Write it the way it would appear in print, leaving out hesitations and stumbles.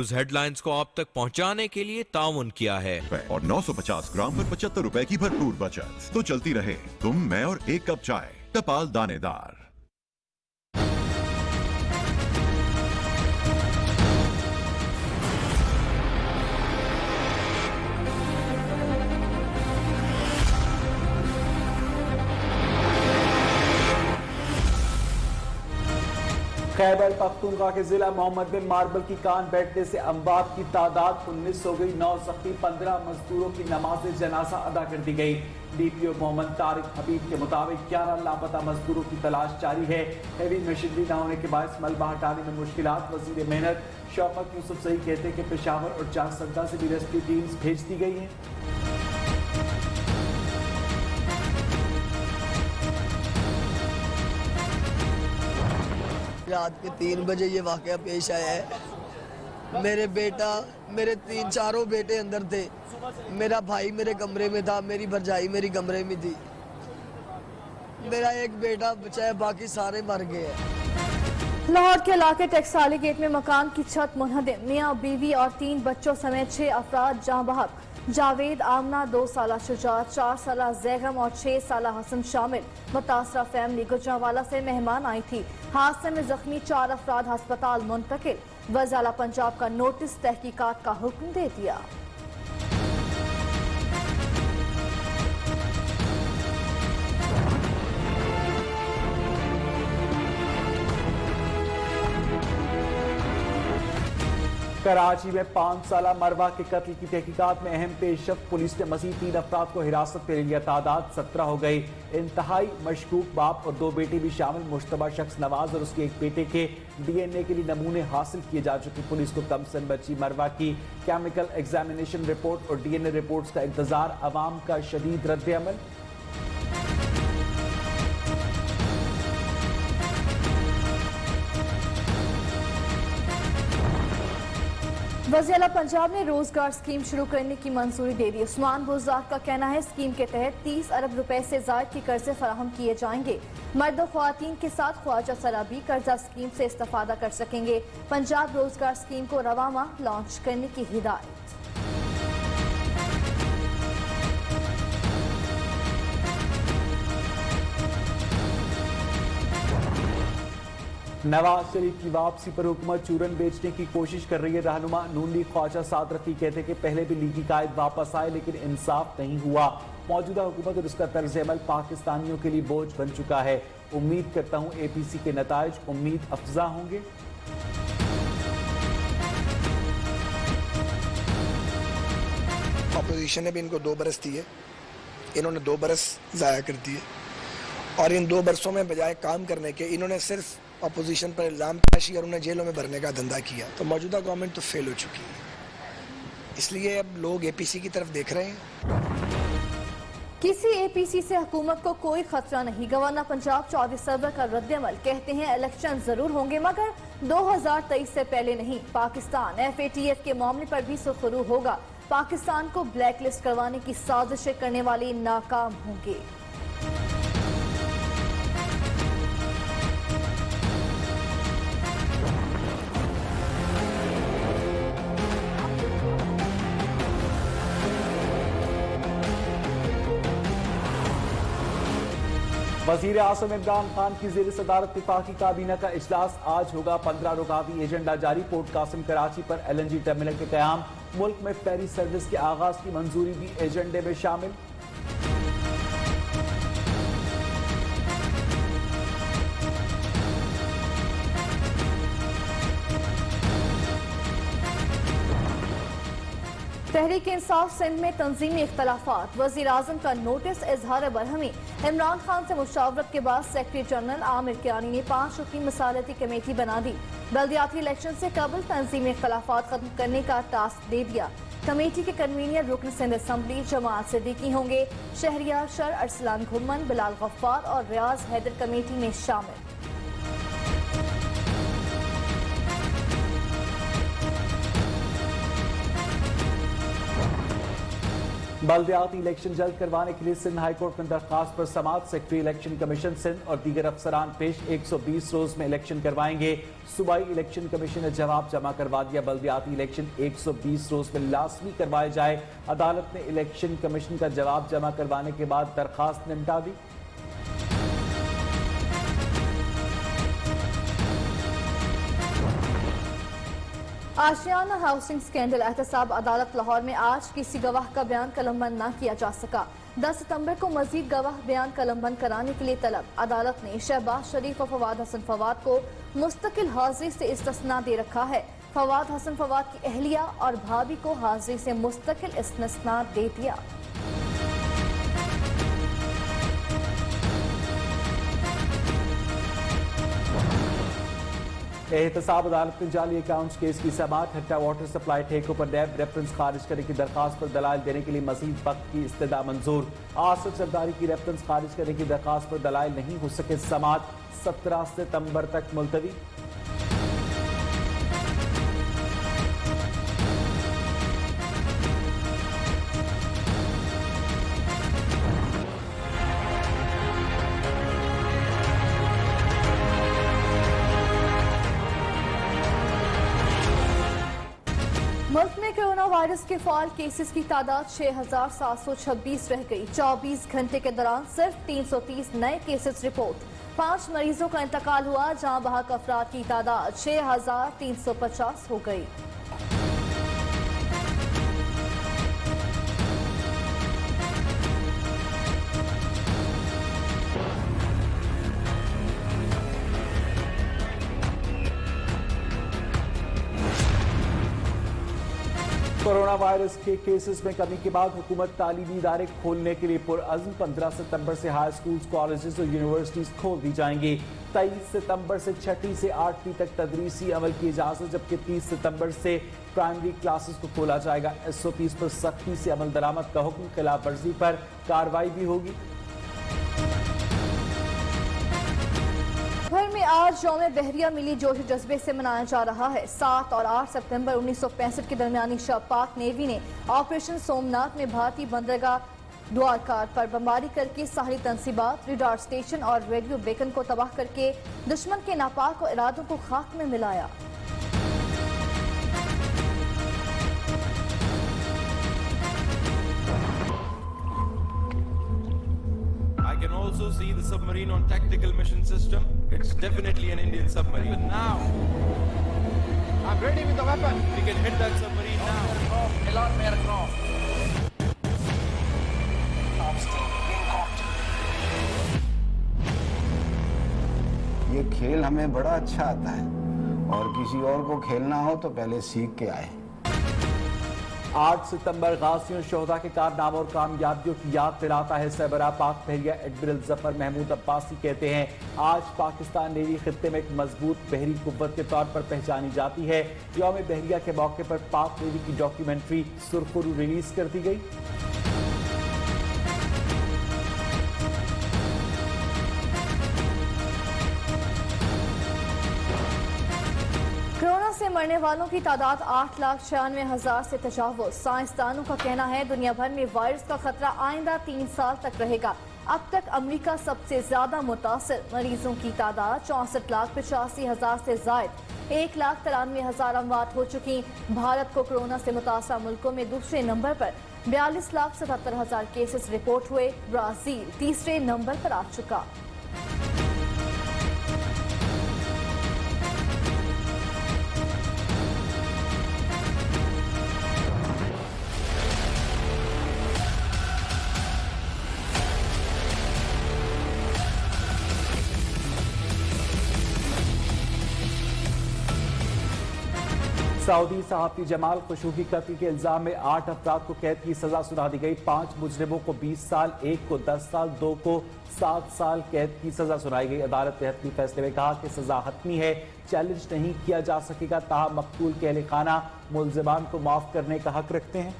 News headlines को आप तक पहुंचाने के लिए ताउन किया है। और 950 ग्राम पर 75 रुपए की भरपूर बचत। तो चलती रहे तुम, मैं और एक कप चाय। टपाल दानेदार। खैबर पख्तूनख्वा के जिला मोहम्मद में मार्बल की कान बैठने से अमवात की तादाद 19 हो गई। 9 जख्मी, 15 मजदूरों की नमाज जनाजा अदा कर दी गई। डीपीओ मोहम्मद तारिक हबीब के मुताबिक 11 लापता मजदूरों की तलाश जारी है। हैवी मशीनरी न होने के बायस मलबा हटाने में मुश्किलात। वजीर मेहनत शौकत यूसुफ सही कहते हैं कि पेशावर और चाकसंदा से भी रेस्क्यू टीम्स भेज दी गई हैं। रात के 3 बजे ये वाकया पेश आया है। मेरे 3-4 बेटे अंदर थे। मेरा भाई मेरे कमरे में था, मेरी भरजाई मेरी कमरे में थी। मेरा एक बेटा बचा है, बाकी सारे मर गए हैं। लाहौर के इलाके टेक्साली गेट में मकान की छत मुनहदम। मियाँ बीवी और 3 बच्चों समेत 6 अफराद जहाँ बहक। जावेद, आमना, 2 साला शुजात, 4 साला जैगम और 6 साला हसन शामिल। मुतासरा फैमिली गुजरांवाला से मेहमान आई थी। हादसे में जख्मी 4 अफराद अस्पताल मुंतकिल। वज़ाला पंजाब का नोटिस तहकीकात का हुक्म दे दिया। कराची में 5 साला मरवा के कत्ल की तहकीकात में अहम पेशरफ्त। पुलिस ने मजीद 3 अफराद को हिरासत में ले लिया। तादाद 17 हो गई। इंतहाई मशकूक बाप और 2 बेटे भी शामिल। मुश्तबा शख्स नवाज और उसके एक बेटे के DNA के लिए नमूने हासिल किए जा चुके। पुलिस को कमसन बच्ची मरवा की केमिकल एग्जामिनेशन रिपोर्ट और DNA रिपोर्ट्स का इंतजार। अवाम का शदीद रद्द अमल। वज़ीर-ए-आला पंजाब ने रोजगार स्कीम शुरू करने की मंजूरी दे दी। उस्मान बुज़दार का कहना है स्कीम के तहत 30 अरब रुपए से ज़ायद के कर्जे फराहम किए जाएंगे। मर्द और ख्वातीन के साथ ख्वाजा सराबी कर्जा स्कीम से इस्तेफादा कर सकेंगे। पंजाब रोजगार स्कीम को रवा माह लॉन्च करने की हिदायत। नवाज शरीफ की वापसी पर हुकूमत चूरन बेचने की कोशिश कर रही है। रहनुमा नून लीग ख्वाजा साद रफी कहते कि पहले भी लीगी कायद वापस आए लेकिन इंसाफ नहीं हुआ। मौजूदा हुकूमत और उसका तर्ज अमल पाकिस्तानियों के लिए बोझ बन चुका है। उम्मीद करता हूं APC के नताइज उम्मीद अफजा होंगे। अपोजिशन ने भी इनको 2 बरस दिए, इन्होंने 2 बरस ज़ाया कर दिए और इन 2 बरसों में बजाय काम करने के इन्होंने सिर्फ अपोजिशन पर इल्ज़ाम तराशी और उन्हें जेलों में भरने का धंधा किया। तो मौजूदा गवर्नमेंट तो फेल हो चुकी है, इसलिए अब लोग APC की तरफ देख रहे हैं। किसी APC से हुकूमत को कोई खतरा नहीं। गवर्नर पंजाब चौधरी सरवर का रद्द-ए-अमल। कहते हैं इलेक्शन जरूर होंगे मगर 2023 से पहले नहीं। पाकिस्तान FATF के मामले पर भी सुखरू होगा। पाकिस्तान को ब्लैक लिस्ट करवाने की साजिशें करने वाले नाकाम होंगे। वजीर आज़म इमरान खान की ज़ेर सदारत विफाकी काबीना का इजलास आज होगा। 15 रुकावी एजेंडा जारी। पोर्ट कासिम कराची पर LNG टर्मिनल के क़याम। मुल्क में फेरी सर्विस के आगाज की मंजूरी भी एजेंडे में शामिल। तहरीक इंसाफ सिंध में तंजीमी इख्तलाफात। वज़ीर आज़म का नोटिस इजहार बरहमी। इमरान खान से मुशावरत के बाद सेक्रेटरी जनरल आमिर कियानी ने 5 रुकनी मसालती कमेटी बना दी। बल्दियाती इलेक्शन से कबल तंजीमी इख्तलाफात खत्म करने का टास्क दे दिया। कमेटी के कन्वीनर रुकन सिंध असम्बली जमात सिद्दीकी होंगे। शहरियार शर, अरसलान घुम्मन, बिलाल गफ्फार और रियाज हैदर कमेटी में शामिल। बल्दियाती इलेक्शन जल्द करवाने के लिए सिंध हाईकोर्ट में दरखास्त पर समाअत। सेक्रेटरी इलेक्शन कमीशन सिंध और दीगर अफसरान पेश 120 रोज में इलेक्शन करवाएंगे। सूबाई इलेक्शन कमीशन ने जवाब जमा करवा दिया। बल्दियाती इलेक्शन 120 रोज में लाजमी करवाए जाए। अदालत ने इलेक्शन कमीशन का जवाब जमा करवाने के बाद दरखास्त निपटा दी। आशियाना हाउसिंग स्कैंडल एहतसाब अदालत लाहौर में आज किसी गवाह का बयान कलमबंद न किया जा सका। 10 सितंबर को मजीद गवाह बयान कलमबंद कराने के लिए तलब। अदालत ने शहबाज शरीफ और फवाद हसन फवाद को मुस्तकिल हाजिरी से इस्तिस्ना दे रखा है। फवाद हसन फवाद की अहलिया और भाभी को हाजिरी से मुस्तकिल इस्तिस्ना दे दिया। एहतसाब अदालत ने जाली अकाउंट्स केस की समाअत। हट्टा वाटर सप्लाई ठेकों पर नैब रेफरेंस खारिज करने की दरखास्त पर दलाइल देने के लिए मजीद वक्त की इस्तदा मंजूर। आसिफ सरदारी की रेफरेंस खारिज करने की दरखास्त पर दलाइल नहीं हो सके। समाअत 17 सितंबर तक मुलतवी। मुल्क में कोरोना वायरस के फाल केसेस की तादाद 6,726 रह गई। 24 घंटे के दौरान सिर्फ 330 नए केसेस रिपोर्ट। 5 मरीजों का इंतकाल हुआ, जहां बहक अफराद की तादाद 6,350 हो गई। कोरोना वायरस के केसेस में कमी के बाद हुकूमत तालीमी इदारे खोलने के लिए पुरअज़्म। 15 सितंबर से हाई स्कूल्स, कॉलेजेस और यूनिवर्सिटीज खोल दी जाएंगी। 23 सितंबर से 6वीं से 8वीं तक तदरीसी अमल की इजाजत, जबकि 30 सितंबर से प्राइमरी क्लासेस को खोला जाएगा। SOPs पर सख्ती से अमल दरामद का हुक्म, खिलाफ वर्जी पर कार्रवाई भी होगी। भर में आज यौम बहरिया मिली जोश जज्बे से मनाया जा रहा है। 7 और 8 सितंबर 1965 के दरमियानी शब पाक नेवी ने ऑपरेशन सोमनाथ में भारतीय बंदरगाह द्वारका पर बमबारी करके साहली तंसीबात, रिडार स्टेशन और रेडियो बेकन को तबाह करके दुश्मन के नापाक और इरादों को खाक में मिलाया। I can also see the submarine on tactical mission system. It's definitely an Indian submarine. But now, I'm ready with the weapon. We can hit that submarine now. Elon aircraft. ये खेल हमें बड़ा अच्छा आता है और किसी और को खेलना हो तो पहले सीख के आए। 8 सितंबर गाजियों शोहदा के कारनामों और कामयाबियों की याद दिलाता है। सरबराह पाक बहरिया एडमिरल जफर महमूद अब्बासी कहते हैं, आज पाकिस्तान नेवी खित्ते में एक मजबूत बहरी कुव्वत के तौर पर पहचानी जाती है। यौम बहरिया के मौके पर पाक नेवी की डॉक्यूमेंट्री सुरखरू रिलीज कर दी गई। कोरोना से मरने वालों की तादाद 8,96,000 से तजावुज़। साइंसदानों का कहना है दुनिया भर में वायरस का खतरा आइंदा 3 साल तक रहेगा। अब तक अमेरिका सबसे ज्यादा मुतासिर, मरीजों की तादाद 64,85,000 से जायद। 1,93,000 अमवात हो चुकी। भारत को कोरोना से मुतासरा मुल्कों में दूसरे नंबर पर 42,77,000 केसेस रिपोर्ट हुए। ब्राजील तीसरे नंबर पर आ चुका। सऊदी सहाफ़ी जमाल खशोगी कत्ल के इल्जाम में 8 अफराद को कैद की सजा सुना दी गई। 5 मुजरिमों को 20 साल, 1 को 10 साल, 2 को 7 साल कैद की सजा सुनाई गई। अदालत ने हतमी फैसले में कहा कि सजा हतमी है, चैलेंज नहीं किया जा सकेगा। ताहम मकतूल के अहले खाना मुल्जिमान को माफ करने का हक रखते हैं।